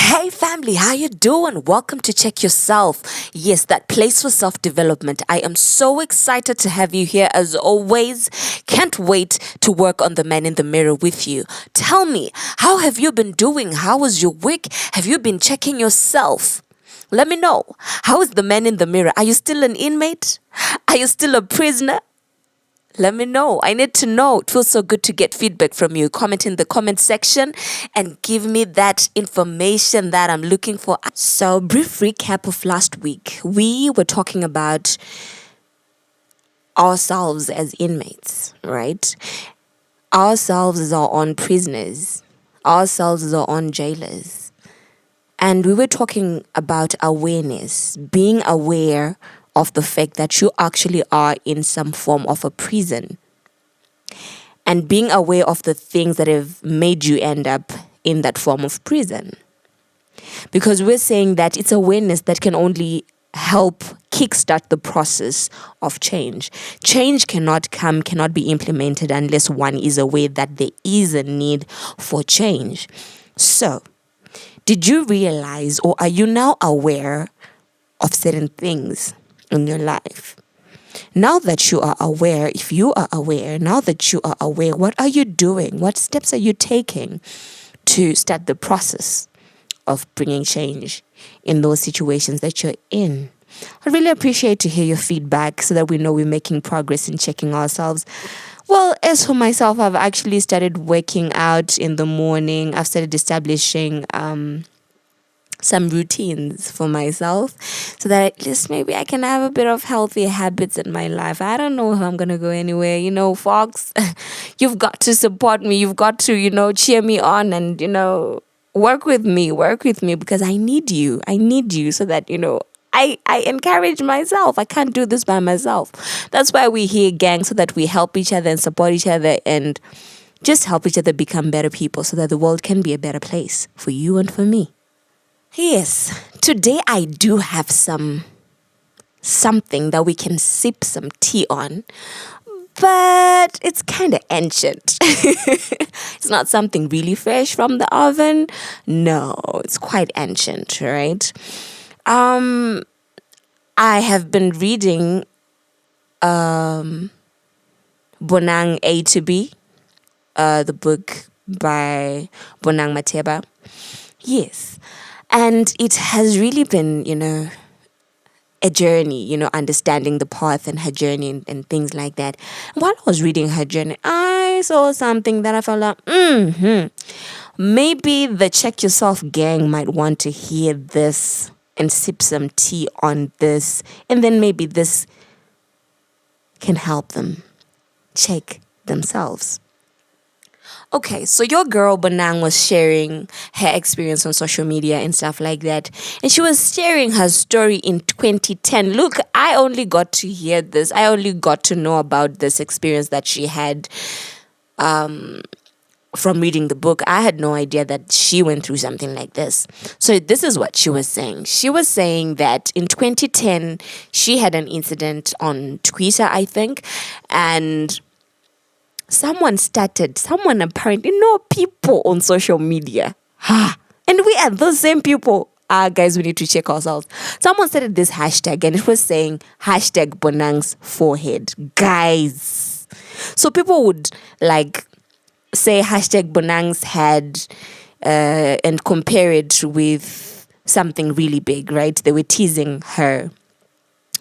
Hey family, how you doing? Welcome to Check Yourself. Yes, that place for self-development. I am so excited to have you here as always. Can't wait to work on the man in the mirror with you. Tell me, how have you been doing? How was your week? Have you been checking yourself? Let me know. How is the man in the mirror? Are you still an inmate? Are you still a prisoner? Let me know. I need to know. It feels so good to get feedback from you. Comment in the comment section and give me that information that I'm looking for. So, brief recap of last week. We were talking about ourselves as inmates, right? Ourselves as our own prisoners. Ourselves as our own jailers. And we were talking about awareness, being aware of the fact that you actually are in some form of a prison, and being aware of the things that have made you end up in that form of prison. Because we're saying that it's awareness that can only help kickstart the process of change. Change cannot be implemented unless one is aware that there is a need for change. So, did you realize, or are you now aware of certain things in your life? Now that you are aware, if you are aware, now that you are aware, what are you doing? What steps are you taking to start the process of bringing change in those situations that you're in? I'd really appreciate to hear your feedback so that we know we're making progress in checking ourselves. Well, as for myself, I've actually started working out in the morning. I've started establishing some routines for myself so that at least maybe I can have a bit of healthy habits in my life. I don't know if I'm going to go anywhere. Fox, you've got to support me. You've got to, cheer me on and, work with me because I need you. I need you so that, I encourage myself. I can't do this by myself. That's why we're here, gang, so that we help each other and support each other and just help each other become better people so that the world can be a better place for you and for me. Yes, today I do have something that we can sip some tea on, but it's kind of ancient. It's not something really fresh from the oven. No, it's quite ancient, right? I have been reading Bonang A to B, the book by Bonang Mateba. Yes. And it has really been, a journey, understanding the path and her journey and things like that. While I was reading her journey, I saw something that I felt like, maybe the Check Yourself gang might want to hear this and sip some tea on this. And then maybe this can help them check themselves. Okay, so your girl Bonang was sharing her experience on social media and stuff like that. And she was sharing her story in 2010. Look, I only got to hear this. I only got to know about this experience that she had from reading the book. I had no idea that she went through something like this. So this is what she was saying. She was saying that in 2010, she had an incident on Twitter, I think, and someone apparently people on social media. And we are those same people. Guys, we need to check ourselves. Someone started this hashtag and it was saying hashtag Bonang's forehead. Guys. So people would say hashtag Bonang's head and compare it with something really big, right? They were teasing her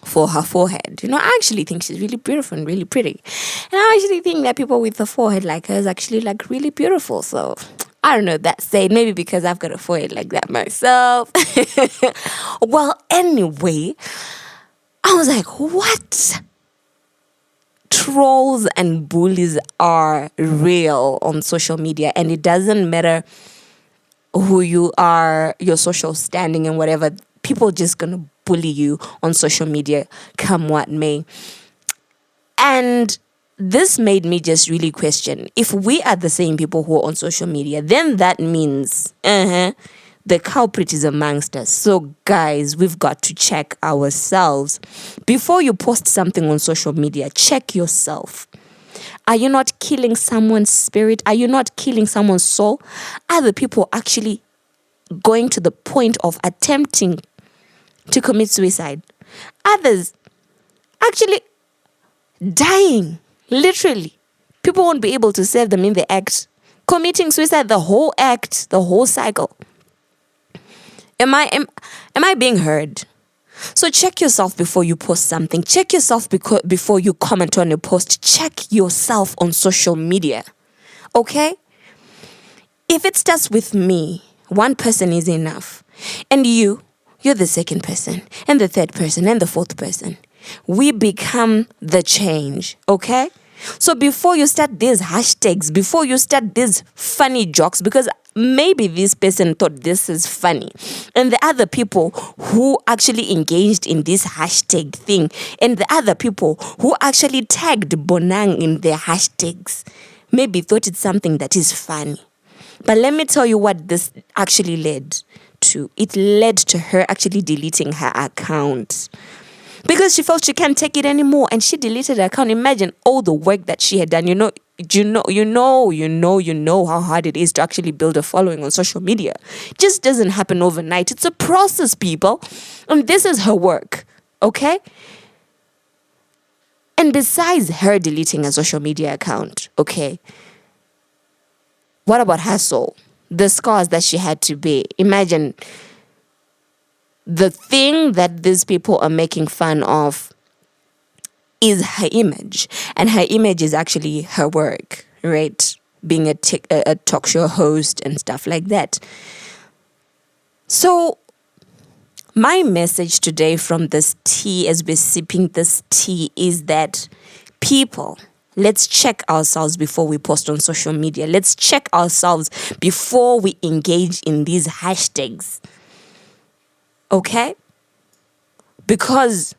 for her forehead. I actually think she's really beautiful and really pretty. And I actually think that people with a forehead like her is actually really beautiful. So I don't know, that's it. Maybe because I've got a forehead like that myself. Well, anyway, I was like, what? Trolls and bullies are real on social media, and it doesn't matter who you are, your social standing and whatever. People just gonna bully you on social media, come what may. And this made me just really question, if we are the same people who are on social media, then that means the culprit is amongst us. So guys, we've got to check ourselves. Before you post something on social media, check yourself. Are you not killing someone's spirit? Are you not killing someone's soul? Are the people actually going to the point of attempting to commit suicide. Others actually dying, literally. People won't be able to save them in the act. Committing suicide, the whole act, the whole cycle. Am I being heard? So check yourself before you post something. Check yourself before you comment on a post. Check yourself on social media. Okay? If it starts with me, one person is enough. And you're the second person, and the third person, and the fourth person. We become the change, okay? So before you start these hashtags, before you start these funny jokes, because maybe this person thought this is funny, and the other people who actually engaged in this hashtag thing, and the other people who actually tagged Bonang in their hashtags, maybe thought it's something that is funny. But let me tell you what this actually led to. It led to her actually deleting her account because she felt she can't take it anymore, and she deleted her account. Imagine all the work that she had done. You know how hard it is to actually build a following on social media. It just doesn't happen overnight. It's a process, people. And this is her work, okay? And besides her deleting her social media account, okay, what about her soul? The scars that she had to bear. Imagine the thing that these people are making fun of is her image. And her image is actually her work, right? Being a talk show host and stuff like that. So my message today from this tea, as we're sipping this tea, is that people, let's check ourselves before we post on social media. Let's check ourselves before we engage in these hashtags. Okay? Because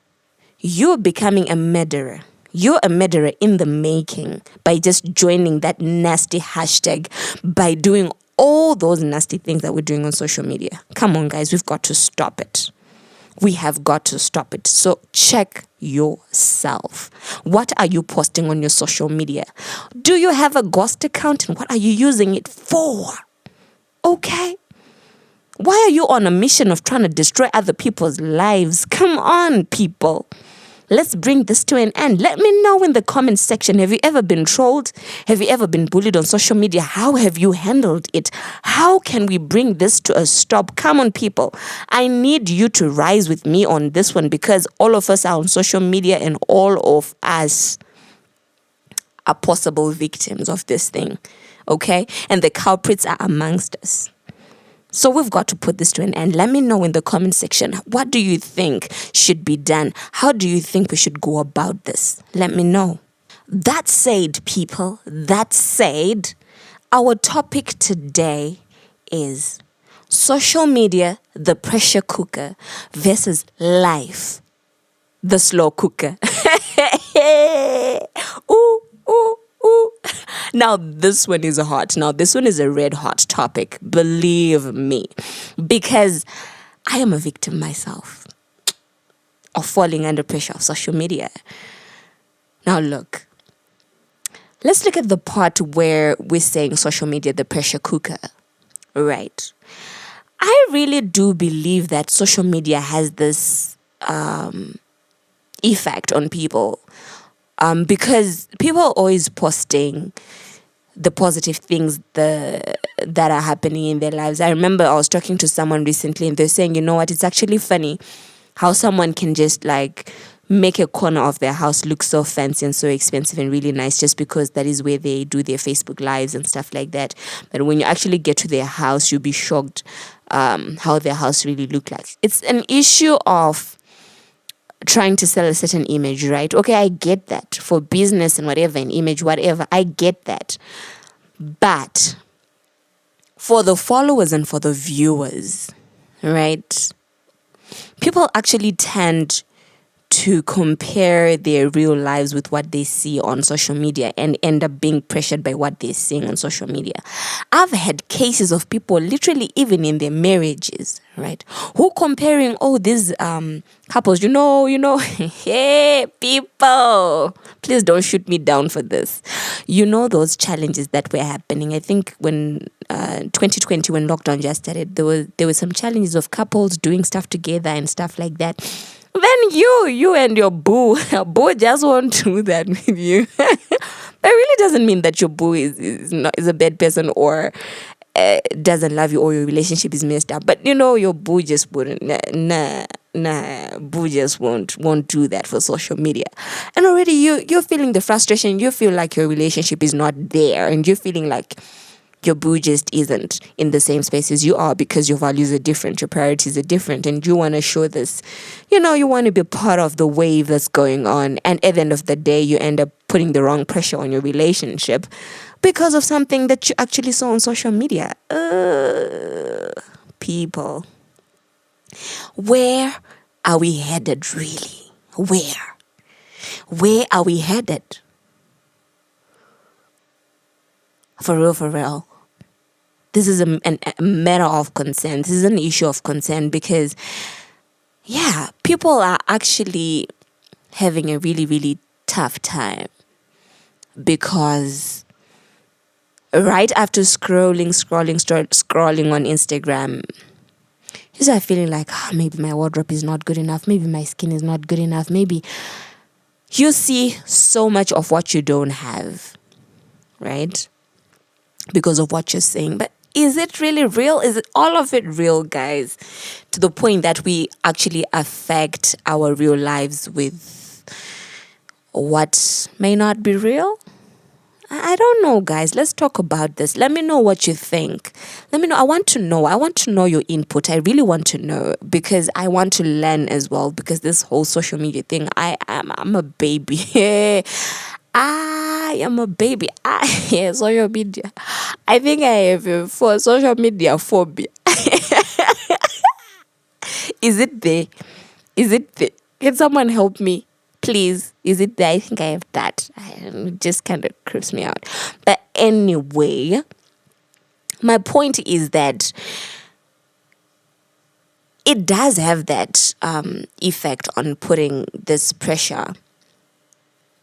you're becoming a murderer. You're a murderer in the making by just joining that nasty hashtag, by doing all those nasty things that we're doing on social media. Come on, guys, we've got to stop it. We have got to stop it. So check yourself. What are you posting on your social media? Do you have a ghost account, and what are you using it for? Okay? Why are you on a mission of trying to destroy other people's lives? Come on, people. Let's bring this to an end. Let me know in the comment section. Have you ever been trolled? Have you ever been bullied on social media? How have you handled it? How can we bring this to a stop? Come on, people. I need you to rise with me on this one, because all of us are on social media, and all of us are possible victims of this thing. Okay? And the culprits are amongst us. So we've got to put this to an end. Let me know in the comment section, what do you think should be done? How do you think we should go about this? Let me know. That said, people, our topic today is social media, the pressure cooker, versus life, the slow cooker. Ooh, ooh, ooh. Now, this one is hot. Now, this one is a red hot topic. Believe me. Because I am a victim myself of falling under pressure of social media. Now, look. Let's look at the part where we're saying social media, the pressure cooker. Right. I really do believe that social media has this effect on people. Because people are always posting the positive things that are happening in their lives. I remember I was talking to someone recently, and they're saying, you know what, it's actually funny how someone can just like make a corner of their house look so fancy and so expensive and really nice just because that is where they do their Facebook lives and stuff like that. But when you actually get to their house, you'll be shocked how their house really look like. It's an issue of trying to sell a certain image, right? Okay, I get that. For business and whatever, an image, whatever, I get that. But for the followers and for the viewers, right? People actually tend to compare their real lives with what they see on social media and end up being pressured by what they're seeing on social media. I've had cases of people literally even in their marriages, right, who comparing, oh, these couples, you know, hey, people, please don't shoot me down for this. You know, those challenges that were happening. I think when 2020 when lockdown just started, there were some challenges of couples doing stuff together and stuff like that. Then you and your boo just won't do that with you. That really doesn't mean that your boo is a bad person or doesn't love you or your relationship is messed up. But your boo just wouldn't. Nah, boo just won't do that for social media. And already you're feeling the frustration. You feel like your relationship is not there, and you're feeling like your boo just isn't in the same space as you are because your values are different, your priorities are different, and you want to show this. You want to be part of the wave that's going on, and at the end of the day, you end up putting the wrong pressure on your relationship because of something that you actually saw on social media. People. Where are we headed, really? Where are we headed? For real. This is a matter of concern. This is an issue of concern because, people are actually having a really, really tough time because right after scrolling on Instagram, you start feeling like, maybe my wardrobe is not good enough. Maybe my skin is not good enough. Maybe you see so much of what you don't have, right? Because of what you're saying. But is it really real? Is it all of it real, guys? To the point that we actually affect our real lives with what may not be real? I don't know, guys. Let's talk about this. Let me know what you think. Let me know. I want to know your input. I really want to know because I want to learn as well. Because this whole social media thing, I'm a baby. I am a baby. Social media. I think I have for social media phobia. Is it there? Can someone help me? Please, is it there? I think I have that. It just kind of creeps me out. But anyway, my point is that it does have that effect on putting this pressure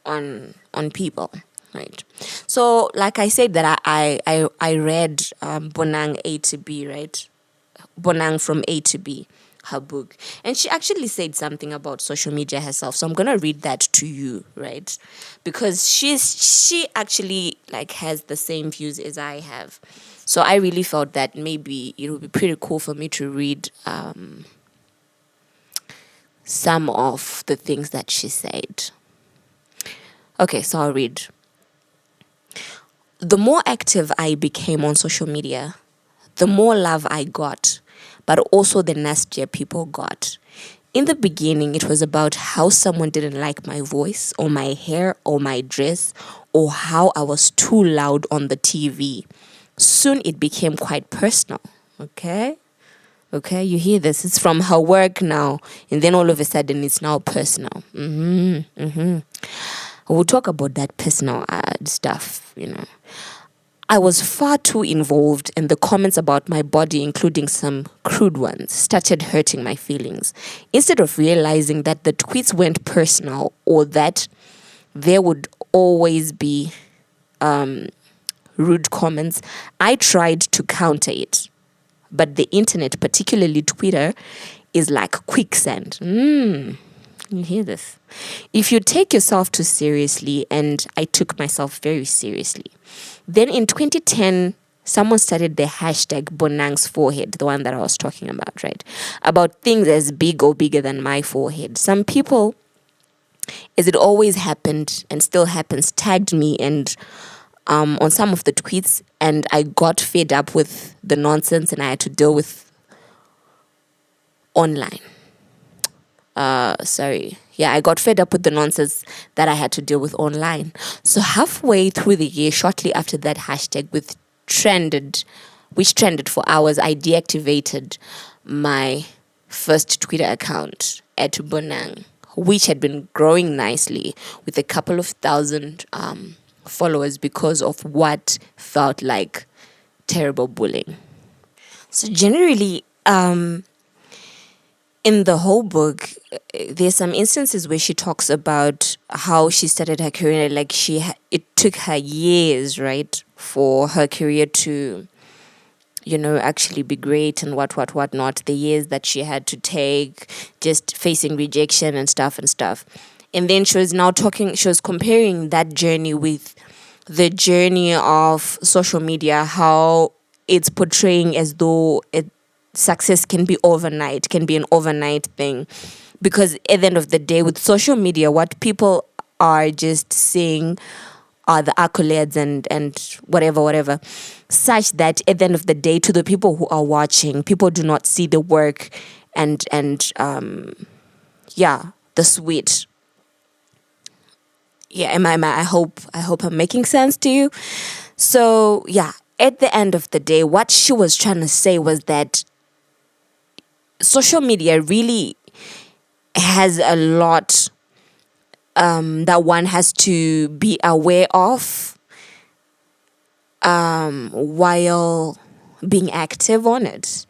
on people, right? So, like I said, that I read Bonang A to B, right? Bonang from A to B, her book, and she actually said something about social media herself. So I'm gonna read that to you, right? Because she actually has the same views as I have. So I really felt that maybe it would be pretty cool for me to read some of the things that she said. Okay, so I'll read. The more active I became on social media, the more love I got, but also the nastier people got. In the beginning, it was about how someone didn't like my voice or my hair or my dress or how I was too loud on the TV. Soon it became quite personal, okay? Okay, you hear this? It's from her work now, and then all of a sudden it's now personal. We'll talk about that personal stuff, I was far too involved, and the comments about my body, including some crude ones, started hurting my feelings. Instead of realizing that the tweets weren't personal or that there would always be rude comments, I tried to counter it. But the internet, particularly Twitter, is like quicksand. You hear this? If you take yourself too seriously, and I took myself very seriously, then in 2010, someone started the hashtag Bonang's forehead, the one that I was talking about, right? About things as big or bigger than my forehead. Some people, as it always happened and still happens, tagged me and on some of the tweets, and I got fed up with the nonsense and I had to deal with online. I got fed up with the nonsense that I had to deal with online. So halfway through the year, shortly after that hashtag which trended for hours, I deactivated my first Twitter account at Bonang, which had been growing nicely with a couple of thousand followers because of what felt like terrible bullying. So generally, in the whole book, there's some instances where she talks about how she started her career. It took her years, right, for her career to actually be great, and what not, the years that she had to take just facing rejection and stuff. And then she was comparing that journey with the journey of social media, how it's portraying as though success can be overnight, can be an overnight thing. Because at the end of the day, with social media, what people are just seeing are the accolades and whatever, such that at the end of the day, to the people who are watching, people do not see the work and the sweet. Yeah, I hope I'm making sense to you. So yeah, at the end of the day, what she was trying to say was that social media really has a lot that one has to be aware of while being active on it.